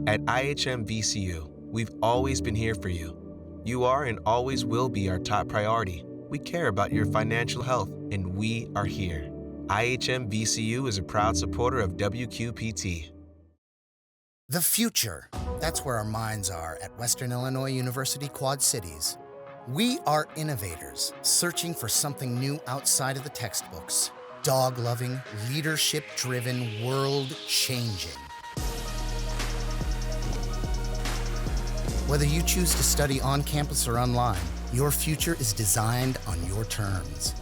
At IHM VCU, we've always been here for you. You are and always will be our top priority. We care about your financial health, and we are here. IHM VCU is a proud supporter of WQPT. The future. That's where our minds are at Western Illinois University Quad Cities. We are innovators, searching for something new outside of the textbooks. Dog-loving, leadership-driven, world-changing. Whether you choose to study on campus or online, your future is designed on your terms.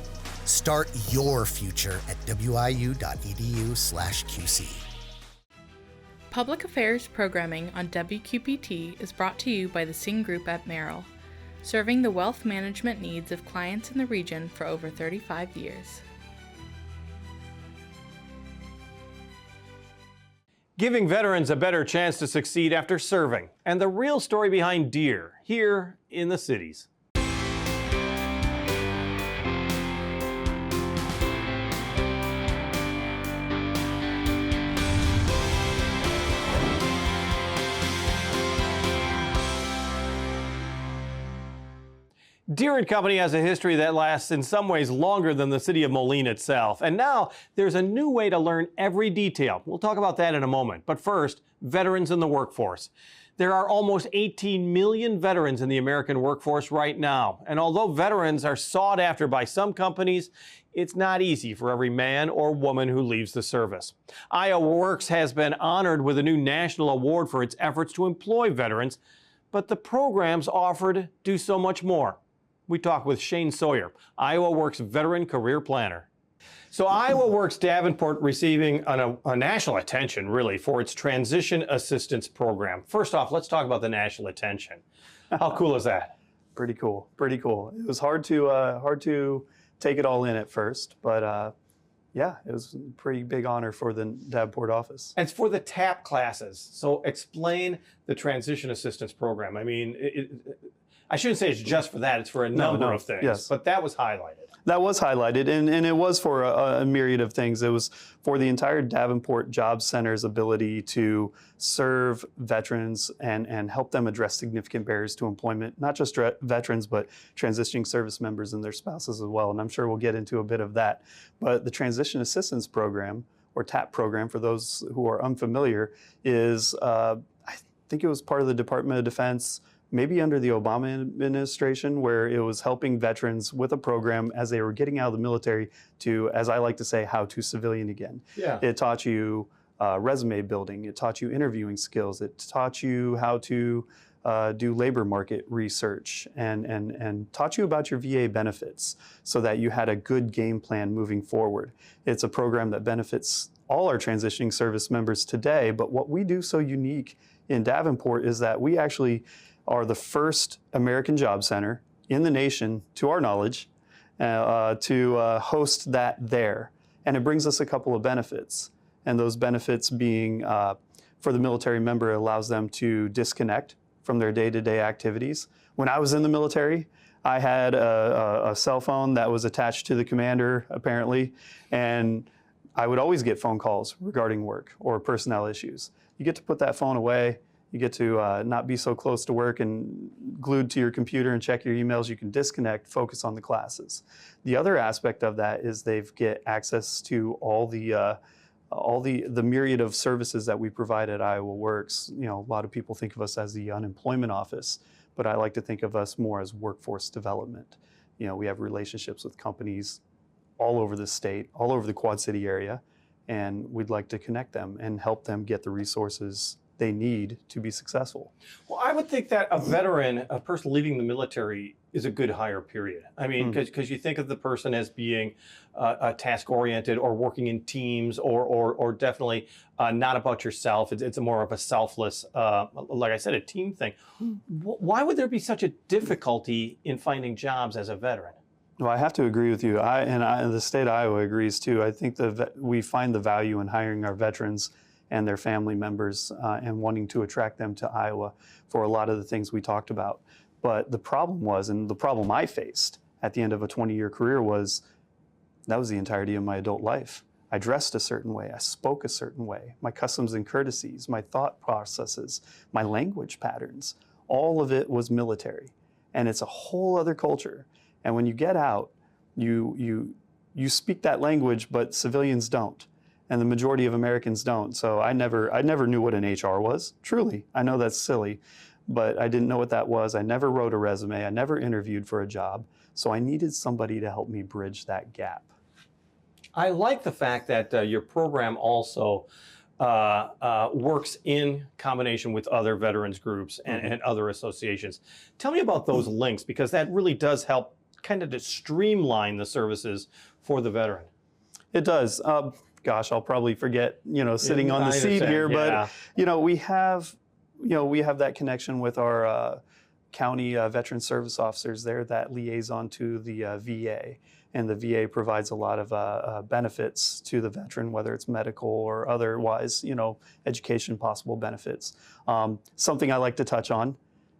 Start your future at wiu.edu/QC. Public Affairs programming on WQPT is brought to you by the Singh Group at Merrill, serving the wealth management needs of clients in the region for over 35 years. Giving veterans a better chance to succeed after serving, and the real story behind DEAR here in the cities. Deere & Company has a history that lasts in some ways longer than the city of Moline itself. And now there's a new way to learn every detail. We'll talk about that in a moment. But first, veterans in the workforce. There are almost 18 million veterans in the American workforce right now. And although veterans are sought after by some companies, it's not easy for every man or woman who leaves the service. Iowa Works has been honored with a new national award for its efforts to employ veterans, but the programs offered do so much more. We talked with Shane Sawyer, Iowa Works Veteran Career Planner. So Iowa Works Davenport receiving a national attention, really, for its Transition Assistance Program. First off, let's talk about the national attention. How cool is that? Pretty cool, pretty cool. It was hard to take it all in at first, but yeah, it was a pretty big honor for the Davenport office. And it's for the TAP classes. So explain the Transition Assistance Program. I mean, I shouldn't say it's just for that. It's for a number of things. Yes. But that was highlighted. That was highlighted, and it was for a myriad of things. It was for the entire Davenport Job Center's ability to serve veterans and help them address significant barriers to employment, not just veterans, but transitioning service members and their spouses as well. And I'm sure we'll get into a bit of that. But the Transition Assistance Program, or TAP program, for those who are unfamiliar, is, I think it was part of the Department of Defense, maybe under the Obama administration, where it was helping veterans with a program as they were getting out of the military to, as I like to say, how to civilian again. Yeah. It taught you resume building. It taught you interviewing skills. It taught you how to do labor market research and taught you about your VA benefits so that you had a good game plan moving forward. It's a program that benefits all our transitioning service members today, but what we do so unique in Davenport is that we actually are the first American job center in the nation, to our knowledge, to host that there. And it brings us a couple of benefits. And those benefits being, for the military member, it allows them to disconnect from their day-to-day activities. When I was in the military, I had a cell phone that was attached to the commander, apparently, and I would always get phone calls regarding work or personnel issues. You get to put that phone away. You get to not be so close to work and glued to your computer and check your emails. You can disconnect, focus on the classes. The other aspect of that is they get access to all the myriad of services that we provide at Iowa Works. You know, a lot of people think of us as the unemployment office, but I like to think of us more as workforce development. You know, we have relationships with companies all over the state, all over the Quad City area, and we'd like to connect them and help them get the resources they need to be successful. Well, I would think that a veteran, a person leaving the military, is a good hire, period. I mean, because you think of the person as being task-oriented or working in teams or definitely not about yourself. It's more of a selfless, like I said, a team thing. Why would there be such a difficulty in finding jobs as a veteran? Well, I have to agree with you. The state of Iowa agrees too. I think we find the value in hiring our veterans and their family members and wanting to attract them to Iowa for a lot of the things we talked about. But the problem was, and the problem I faced at the end of a 20-year career was, that was the entirety of my adult life. I dressed a certain way, I spoke a certain way, my customs and courtesies, my thought processes, my language patterns, all of it was military. And it's a whole other culture. And when you get out, you speak that language, but civilians don't. And the majority of Americans don't. So I never knew what an HR was, truly. I know that's silly, but I didn't know what that was. I never wrote a resume. I never interviewed for a job. So I needed somebody to help me bridge that gap. I like the fact that your program also works in combination with other veterans groups and other associations. Tell me about those links, because that really does help kind of to streamline the services for the veteran. It does. Gosh, I'll probably forget, sitting on the seat here, yeah. but we have that connection with our county veteran service officers there, that liaison to the VA. And the VA provides a lot of benefits to the veteran, whether it's medical or otherwise, education possible benefits. Something I like to touch on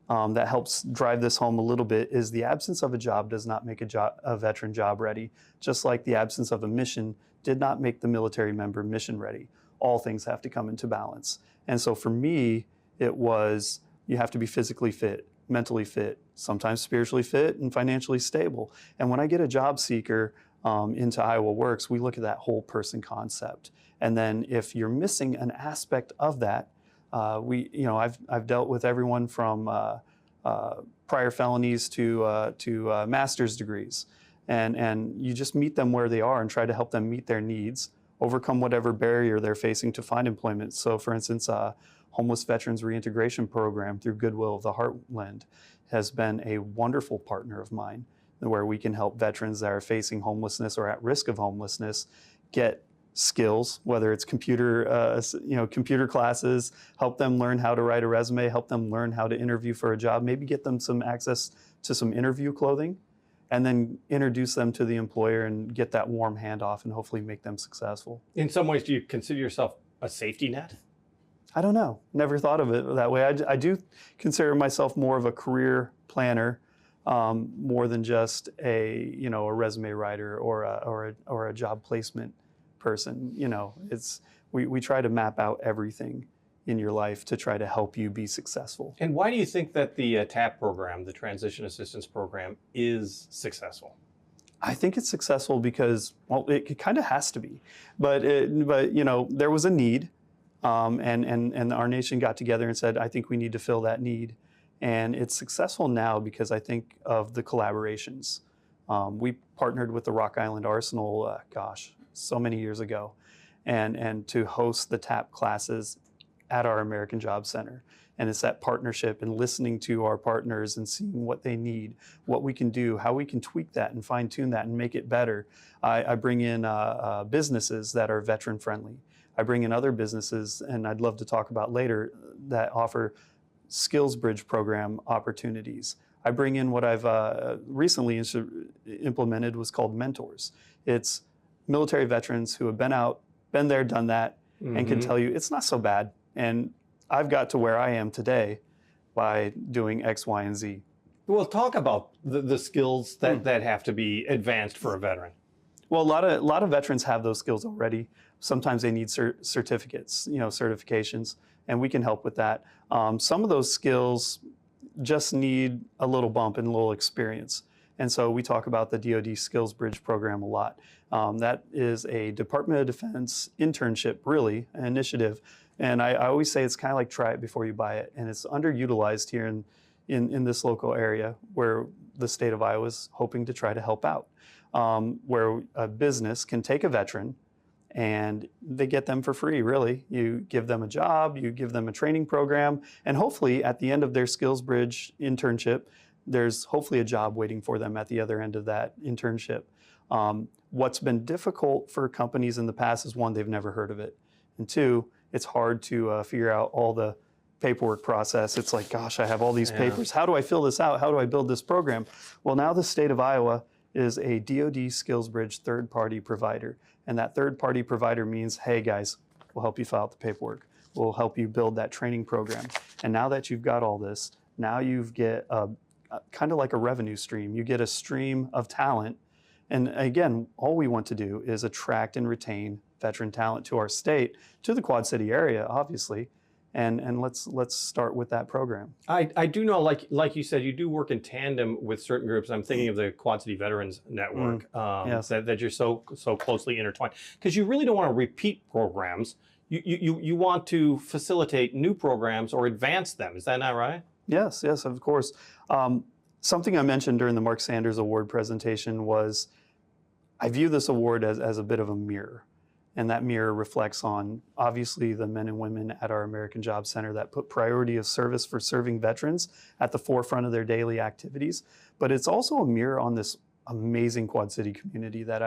that helps drive this home a little bit is the absence of a job does not make a veteran job ready, just like the absence of a mission did not make the military member mission ready. All things have to come into balance. And so for me, it was, you have to be physically fit, mentally fit, sometimes spiritually fit, and financially stable. And when I get a job seeker into Iowa Works, we look at that whole person concept. And then if you're missing an aspect of that, I've dealt with everyone from prior felonies to master's degrees. And you just meet them where they are and try to help them meet their needs, overcome whatever barrier they're facing to find employment. So for instance, Homeless Veterans Reintegration Program through Goodwill of the Heartland has been a wonderful partner of mine, where we can help veterans that are facing homelessness or at risk of homelessness get skills, whether it's computer classes, help them learn how to write a resume, help them learn how to interview for a job, maybe get them some access to some interview clothing, and then introduce them to the employer and get that warm handoff and hopefully make them successful. In some ways, do you consider yourself a safety net? I don't know. Never thought of it that way. I do consider myself more of a career planner, more than just a resume writer or a job placement person. We try to map out everything in your life to try to help you be successful. And why do you think that the TAP program, the Transition Assistance Program, is successful? I think it's successful because, well, it kind of has to be, but there was a need. And our nation got together and said, I think we need to fill that need. And it's successful now because I think of the collaborations. We partnered with the Rock Island Arsenal, so many years ago, and to host the TAP classes at our American Job Center. And it's that partnership and listening to our partners and seeing what they need, what we can do, how we can tweak that and fine tune that and make it better. I bring in businesses that are veteran friendly. I bring in other businesses, and I'd love to talk about later, that offer skills bridge program opportunities. I bring in what I've recently implemented was called mentors. It's military veterans who have been there, done that, and can tell you it's not so bad. And I've got to where I am today by doing X, Y, and Z. Well, talk about the skills that have to be advanced for a veteran. Well, a lot of veterans have those skills already. Sometimes they need certificates, certifications, and we can help with that. Some of those skills just need a little bump and a little experience. And so we talk about the DoD Skills Bridge program a lot. That is a Department of Defense internship, really, an initiative. And I always say it's kind of like try it before you buy it. And it's underutilized here in this local area where the state of Iowa is hoping to try to help out, where a business can take a veteran and they get them for free, really. You give them a job, you give them a training program, and hopefully at the end of their Skills Bridge internship, there's hopefully a job waiting for them at the other end of that internship. What's been difficult for companies in the past is, one, they've never heard of it. And two, it's hard to figure out all the paperwork process. It's like, gosh, I have all these papers. How do I fill this out? How do I build this program? Well, now the state of Iowa is a DoD Skills Bridge third-party provider. And that third-party provider means, hey guys, we'll help you fill out the paperwork. We'll help you build that training program. And now that you've got all this, now you get kind of like a revenue stream. You get a stream of talent. And again, all we want to do is attract and retain veteran talent to our state, to the Quad City area, obviously. And let's start with that program. I do know, like you said, you do work in tandem with certain groups. I'm thinking of the Quad City Veterans Network, yes. that you're so closely intertwined, because you really don't want to repeat programs. You want to facilitate new programs or advance them. Is that not right? Yes, of course. Something I mentioned during the Mark Sanders Award presentation was I view this award as a bit of a mirror. And that mirror reflects on, obviously, the men and women at our American Job Center that put priority of service for serving veterans at the forefront of their daily activities. But it's also a mirror on this amazing Quad City community that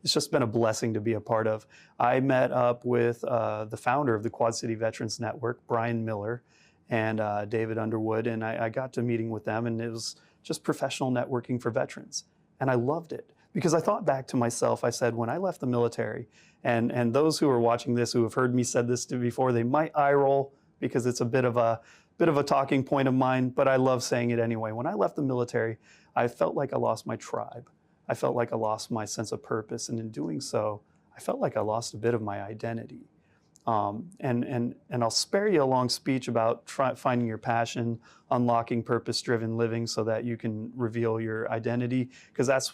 it's just been a blessing to be a part of. I met up with the founder of the Quad City Veterans Network, Brian Miller, and David Underwood, and I got to meeting with them, and it was just professional networking for veterans. And I loved it. Because I thought back to myself, I said, when I left the military, and those who are watching this who have heard me said this before, they might eye roll because it's a bit of a talking point of mine, but I love saying it anyway. When I left the military, I felt like I lost my tribe. I felt like I lost my sense of purpose, and in doing so, I felt like I lost a bit of my identity. And I'll spare you a long speech about finding your passion, unlocking purpose-driven living so that you can reveal your identity, because that's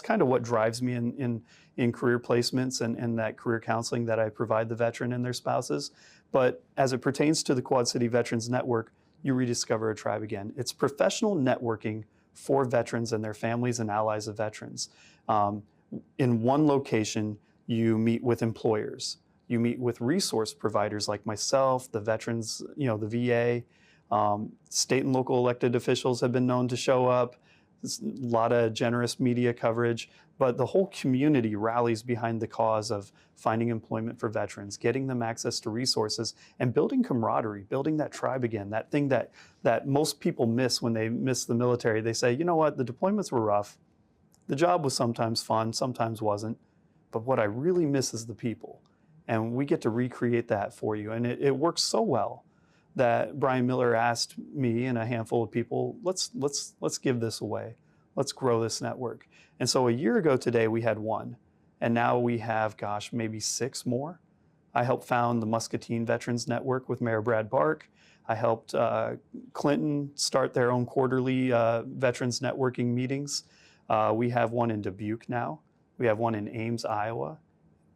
kind of what drives me in career placements and that career counseling that I provide the veteran and their spouses. But as it pertains to the Quad City Veterans Network, you rediscover a tribe again. It's professional networking for veterans and their families and allies of veterans. In one location, you meet with employers. You meet with resource providers like myself, the veterans, the VA. State and local elected officials have been known to show up. There's a lot of generous media coverage, but the whole community rallies behind the cause of finding employment for veterans, getting them access to resources, and building camaraderie, building that tribe again, that thing that most people miss when they miss the military. They say, you know what, the deployments were rough. The job was sometimes fun, sometimes wasn't, but what I really miss is the people. And we get to recreate that for you. And it works so well that Brian Miller asked me and a handful of people, let's give this away. Let's grow this network. And so a year ago today, we had one. And now we have, maybe 6 more. I helped found the Muscatine Veterans Network with Mayor Brad Bark. I helped Clinton start their own quarterly veterans networking meetings. We have one in Dubuque now. We have one in Ames, Iowa.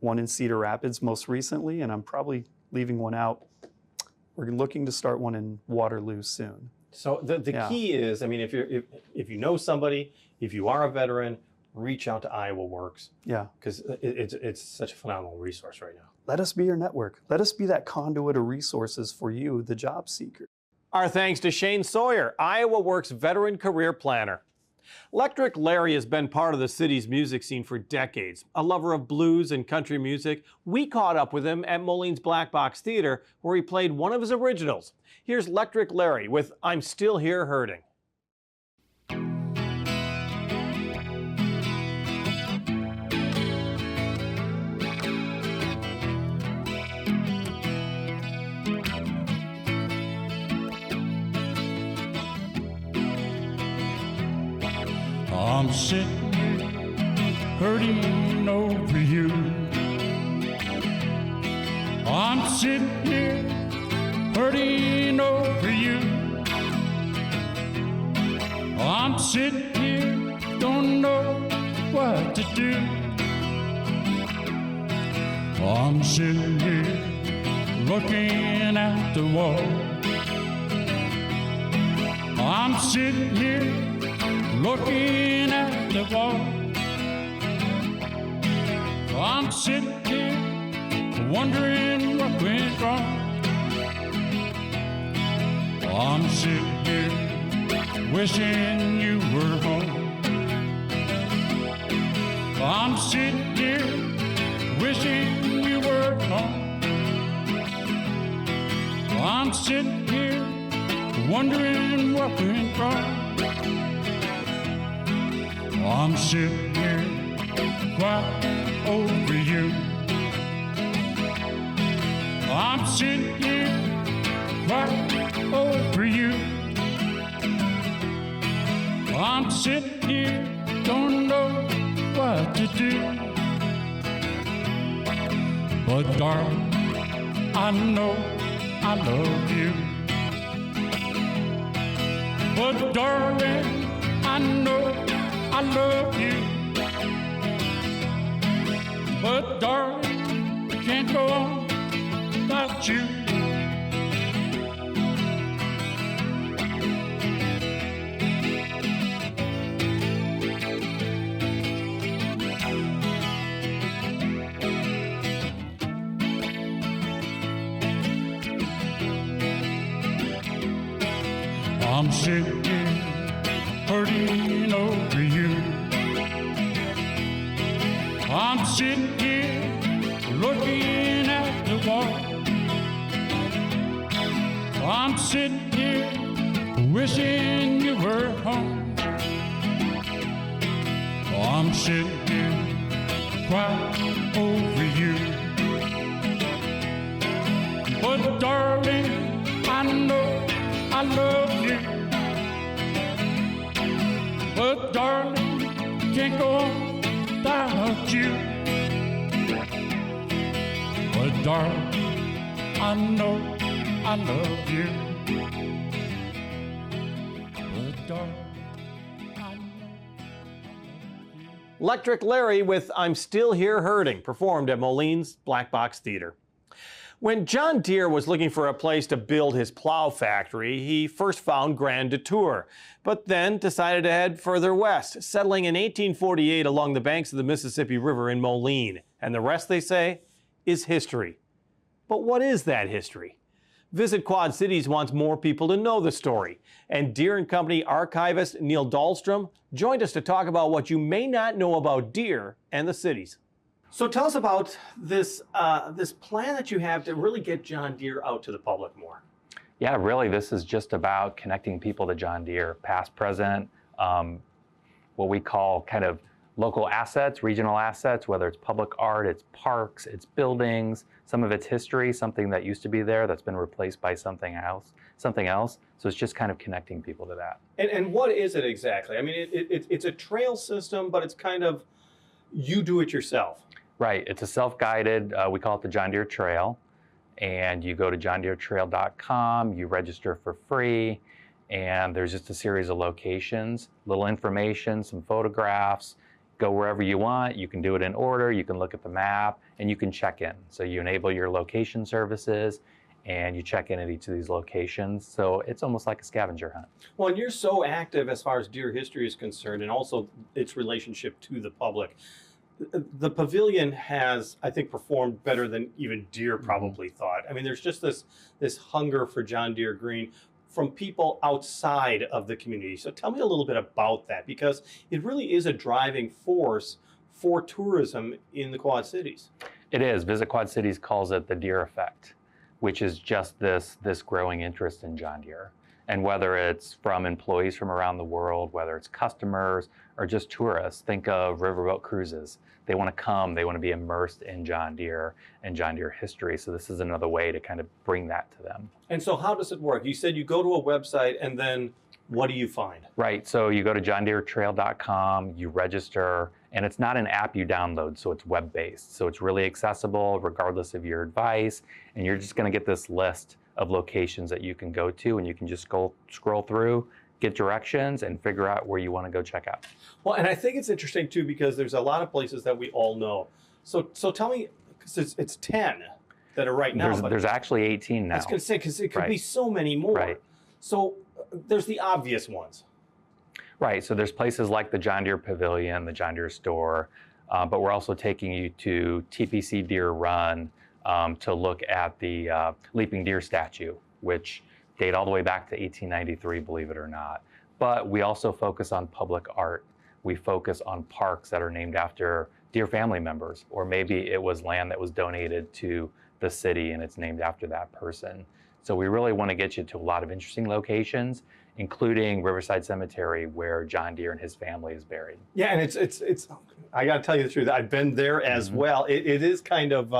One in Cedar Rapids most recently, and I'm probably leaving one out. We're looking to start one in Waterloo soon. So the key is, if you know somebody, if you are a veteran, reach out to Iowa Works. Yeah. Because it's such a phenomenal resource right now. Let us be your network. Let us be that conduit of resources for you, the job seeker. Our thanks to Shane Sawyer, Iowa Works Veteran Career Planner. Electric Larry has been part of the city's music scene for decades. A lover of blues and country music, we caught up with him at Moline's Black Box Theater, where he played one of his originals. Here's Electric Larry with I'm Still Here Hurting. I'm sitting here hurting over you. I'm sitting here hurting over you. I'm sitting here, don't know what to do. I'm sitting here looking at the wall. I'm sitting here looking at the wall. I'm sitting here wondering what went wrong. I'm sitting here wishing you were home. I'm sitting here wishing you were home. I'm sitting here wondering what went wrong. I'm sitting here crying over you. I'm sitting here crying over you. I'm sitting here, don't know what to do. But darling, I know I love you. But darling, I know I love you. But darling, I can't go on without you. I'm sitting here hurting over you. I'm sitting here looking at the wall. I'm sitting here wishing you were home. I'm sitting here crying over you. But darling, I know I love you. But darling, can't go on without you. But darling, I know I love you. But darling, I know I love you. Electric Larry with I'm Still Here Hurting, performed at Moline's Black Box Theater. When John Deere was looking for a place to build his plow factory, he first found Grand Detour, but then decided to head further west, settling in 1848 along the banks of the Mississippi River in Moline. And the rest, they say, is history. But what is that history? Visit Quad Cities wants more people to know the story. And Deere & Company archivist Neil Dahlstrom joined us to talk about what you may not know about Deere and the cities. So tell us about this this plan that you have to really get John Deere out to the public more. Yeah, really, this is just about connecting people to John Deere, past, present, what we call kind of local assets, regional assets, whether it's public art, it's parks, it's buildings, some of it's history, something that used to be there that's been replaced by something else. So it's just kind of connecting people to that. And what is it exactly? I mean, it's a trail system, but it's kind of you do it yourself. Right, it's a self-guided, we call it the John Deere Trail, and you go to johndeeretrail.com, you register for free, and there's just a series of locations, little information, some photographs, go wherever you want, you can do it in order, you can look at the map, and you can check in. So you enable your location services, and you check in at each of these locations. So it's almost like a scavenger hunt. Well, and you're so active as far as Deere history is concerned, and also its relationship to the public. The pavilion has, I think, performed better than even Deere probably thought. I mean, there's just this hunger for John Deere green from people outside of the community. So tell me a little bit about that, because it really is a driving force for tourism in the Quad Cities. It is. Visit Quad Cities calls it the Deere effect, which is just this growing interest in John Deere. And whether it's from employees from around the world, whether it's customers or just tourists, think of riverboat cruises. They want to come, they want to be immersed in John Deere and John Deere history. So this is another way to kind of bring that to them. And so how does it work? You said you go to a website and then what do you find? Right, so you go to johndeeretrail.com, you register, and it's not an app you download, so it's web-based. So it's really accessible regardless of your device, and you're just going to get this list of locations that you can go to, and you can just scroll through, get directions, and figure out where you want to go check out. Well, and I think it's interesting too, because there's a lot of places that we all know. So tell me, because it's 10 that are right now. There's actually 18 now. I was going to say, because it could be so many more. Right. So there's the obvious ones. Right, so there's places like the John Deere Pavilion, the John Deere Store, but we're also taking you to TPC Deere Run to look at the Leaping Deer statue, which date all the way back to 1893, believe it or not. But we also focus on public art. We focus on parks that are named after Deere family members, or maybe it was land that was donated to the city and it's named after that person. So we really want to get you to a lot of interesting locations, including Riverside Cemetery, where John Deere and his family is buried. Yeah, and it's I got to tell you the truth, I've been there as well. It is kind of,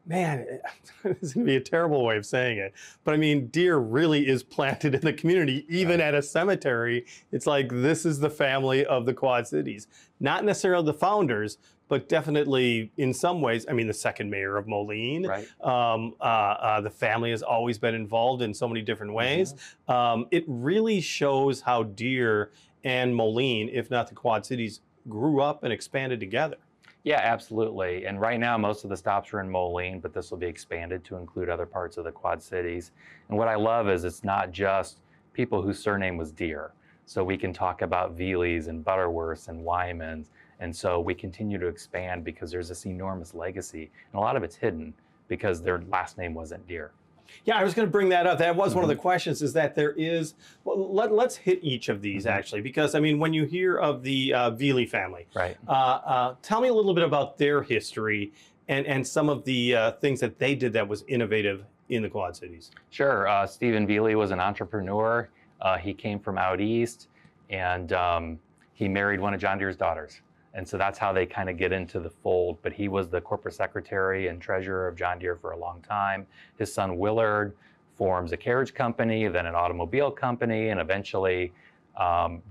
man, it's going to be a terrible way of saying it, but I mean, Deere really is planted in the community, even at a cemetery. It's like, this is the family of the Quad Cities. Not necessarily the founders, but definitely in some ways, I mean, the second mayor of Moline. Right. The family has always been involved in so many different ways. It really shows how Deer and Moline, if not the Quad Cities, grew up and expanded together. Yeah, absolutely. And right now, most of the stops are in Moline, but this will be expanded to include other parts of the Quad Cities. And what I love is it's not just people whose surname was Deer. So we can talk about Veely's and Butterworths and Wyman's. And so we continue to expand because there's this enormous legacy. And a lot of it's hidden because their last name wasn't Deer. Yeah, I was going to bring that up. That was one of the questions, is that there is, well, let's hit each of these actually, because I mean, when you hear of the Veely family, Right. Tell me a little bit about their history and some of the things that they did that was innovative in the Quad Cities. Sure. Stephen Veely was an entrepreneur. He came from out east, and he married one of John Deere's daughters. And so that's how they kind of get into the fold. But he was the corporate secretary and treasurer of John Deere for a long time. His son Willard forms a carriage company, then an automobile company, and eventually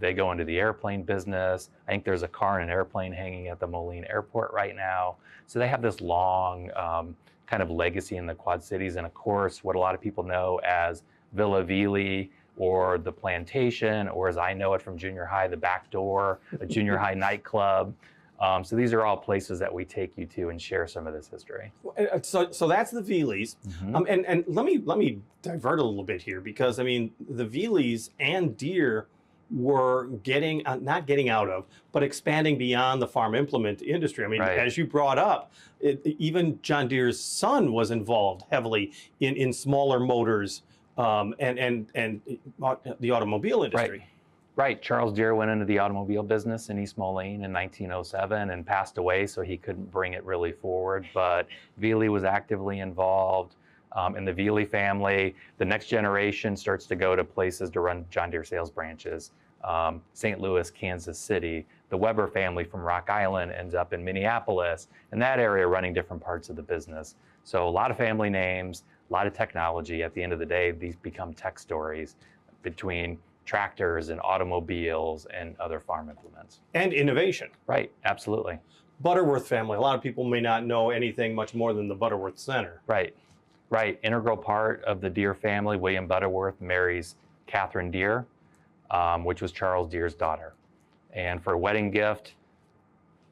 they go into the airplane business. I think there's a car and an airplane hanging at the Moline Airport right now. So they have this long kind of legacy in the Quad Cities. And of course, what a lot of people know as Villa Veely, or the Plantation, or as I know it from junior high, the Back Door, a junior high nightclub. So these are all places that we take you to and share some of this history. So that's the Veelys. And let me divert a little bit here, because I mean, the Veelys and Deere were getting, not getting out of, but expanding beyond the farm implement industry. I mean, Right. as you brought up, even John Deere's son was involved heavily in smaller motors and the automobile industry. Right. Charles Deere went into the automobile business in East Moline in 1907 and passed away, so he couldn't bring it really forward. But Veely was actively involved. In the Veely family, the next generation starts to go to places to run John Deere sales branches. St. Louis, Kansas City. The Weber family from Rock Island ends up in Minneapolis, in that area running different parts of the business. So a lot of family names, a lot of technology. At the end of the day, these become tech stories between tractors and automobiles and other farm implements. And innovation. Right, absolutely. Butterworth family, a lot of people may not know anything much more than the Butterworth Center. Right. Integral part of the Deere family. William Butterworth marries Catherine Deere, which was Charles Deere's daughter. And for a wedding gift,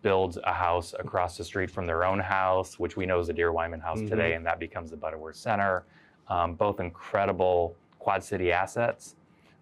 builds a house across the street from their own house, which we know is the Deere Wyman house today, and that becomes the Butterworth Center. Both incredible Quad City assets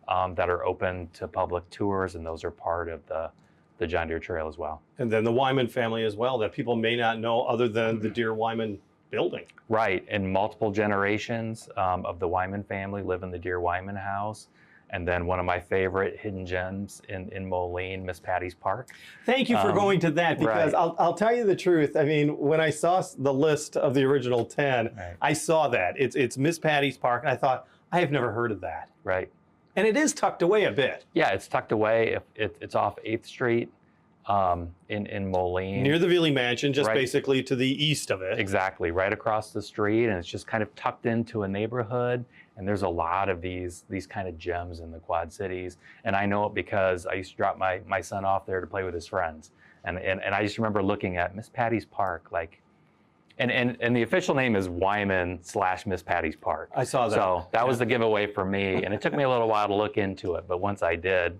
that are open to public tours, and those are part of the John Deere Trail as well. And then the Wyman family as well, that people may not know other than the Deere Wyman building. Right, and multiple generations of the Wyman family live in the Deere Wyman house. And then one of my favorite hidden gems in Moline, Miss Patty's Park. Thank you for going to that, because right. I'll tell you the truth. I mean, when I saw the list of the original 10, Right. I saw that. It's Miss Patty's Park, and I thought, I have never heard of that. Right. And it is tucked away a bit. Yeah, it's tucked away. It's off 8th Street in Moline. Near the Veely Mansion, just Right. basically to the east of it. Exactly, right across the street, and it's just kind of tucked into a neighborhood. And there's a lot of these kind of gems in the Quad Cities. And I know it because I used to drop my son off there to play with his friends. And I just remember looking at Miss Patty's Park, like, and the official name is Wyman/Miss Patty's Park. I saw that. So that was the giveaway for me. And it took me a little while to look into it, but once I did,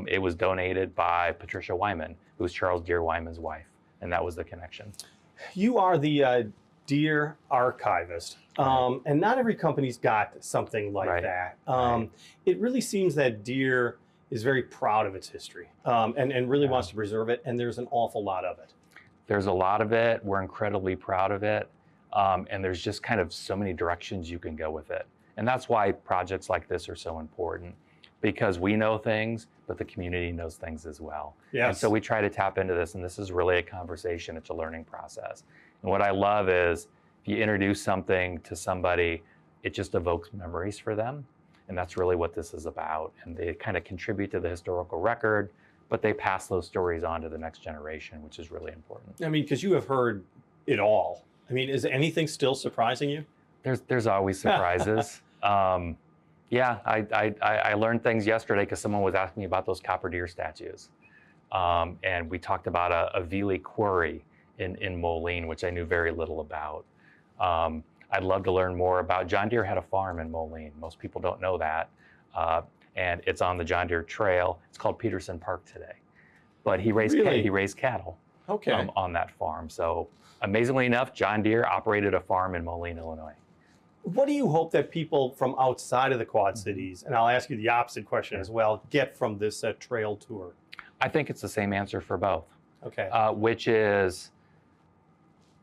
it was donated by Patricia Wyman, who's Charles Deere Wyman's wife. And that was the connection. You are the Deere archivist. And not every company's got something like Right. that. Right. It really seems that Deere is very proud of its history and really wants to preserve it, and there's an awful lot of it. There's a lot of it. We're incredibly proud of it. And there's just kind of so many directions you can go with it. And that's why projects like this are so important, because we know things, but the community knows things as well. Yes. And so we try to tap into this, and this is really a conversation. It's a learning process. And what I love is if you introduce something to somebody, it just evokes memories for them. And that's really what this is about. And they kind of contribute to the historical record, but they pass those stories on to the next generation, which is really important. I mean, because you have heard it all. I mean, is anything still surprising you? There's always surprises. Yeah, I learned things yesterday because someone was asking me about those copper deer statues. And we talked about a Viely quarry in Moline, which I knew very little about. I'd love to learn more about John Deere had a farm in Moline. Most people don't know that. And it's on the John Deere Trail. It's called Peterson Park today. But he raised cattle on that farm. So amazingly enough, John Deere operated a farm in Moline, Illinois. What do you hope that people from outside of the Quad Cities, and I'll ask you the opposite question as well, get from this trail tour? I think it's the same answer for both. Okay. Which is,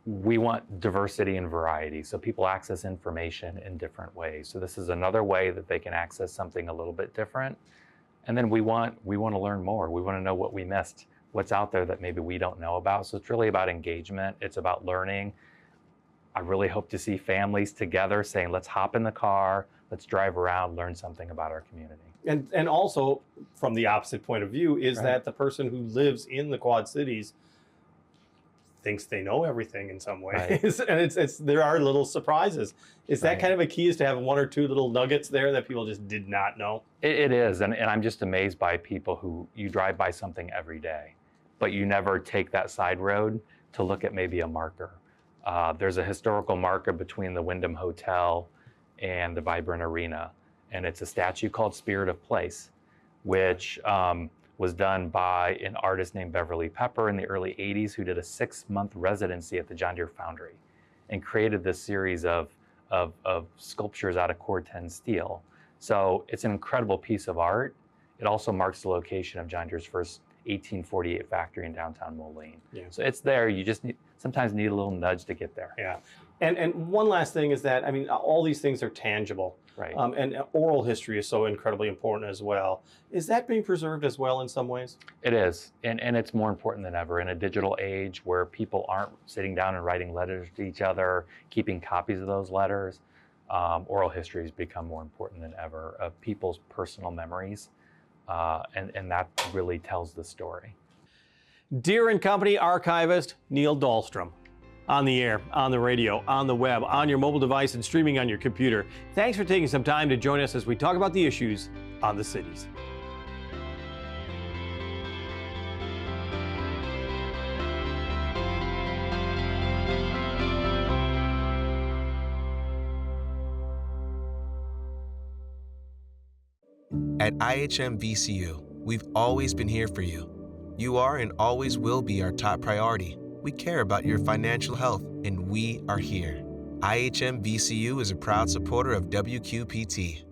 we want diversity and variety, so people access information in different ways. So this is another way that they can access something a little bit different. And then we want to learn more. We want to know what we missed, what's out there that maybe we don't know about. So it's really about engagement. It's about learning. I really hope to see families together saying, let's hop in the car, let's drive around, learn something about our community. And also, from the opposite point of view, is that the person who lives in the Quad Cities thinks they know everything in some ways, and it's there are little surprises. Is that kind of a key, is to have one or two little nuggets there that people just did not know? It is, and I'm just amazed by people who, you drive by something every day, but you never take that side road to look at maybe a marker. There's a historical marker between the Wyndham Hotel and the Vibrant Arena, and it's a statue called Spirit of Place, which was done by an artist named Beverly Pepper in the early 80s, who did a 6-month residency at the John Deere Foundry and created this series of sculptures out of Corten steel. So it's an incredible piece of art. It also marks the location of John Deere's first 1848 factory in downtown Moline. Yeah. So it's there. You just sometimes need a little nudge to get there. Yeah. And one last thing is that, I mean, all these things are tangible. Right. And oral history is so incredibly important as well. Is that being preserved as well in some ways? It is. And it's more important than ever in a digital age where people aren't sitting down and writing letters to each other, keeping copies of those letters. Oral history has become more important than ever of people's personal memories. And that really tells the story. Deere & Company archivist Neil Dahlstrom. On the air, on the radio, on the web, on your mobile device, and streaming on your computer. Thanks for taking some time to join us as we talk about the issues on the cities. At IHM VCU, we've always been here for you. You are and always will be our top priority. We care about your financial health, and we are here. IHM VCU is a proud supporter of WQPT.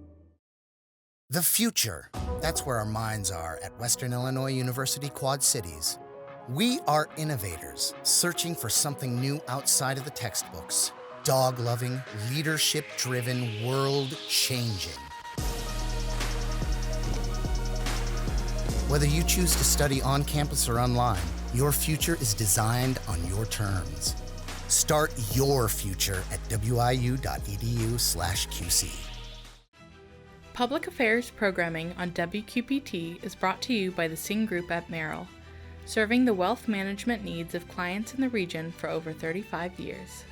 The future, that's where our minds are at Western Illinois University Quad Cities. We are innovators, searching for something new outside of the textbooks. Dog-loving, leadership-driven, world-changing. Whether you choose to study on campus or online, your future is designed on your terms. Start your future at wiu.edu/QC. Public Affairs programming on WQPT is brought to you by the Sing Group at Merrill, serving the wealth management needs of clients in the region for over 35 years.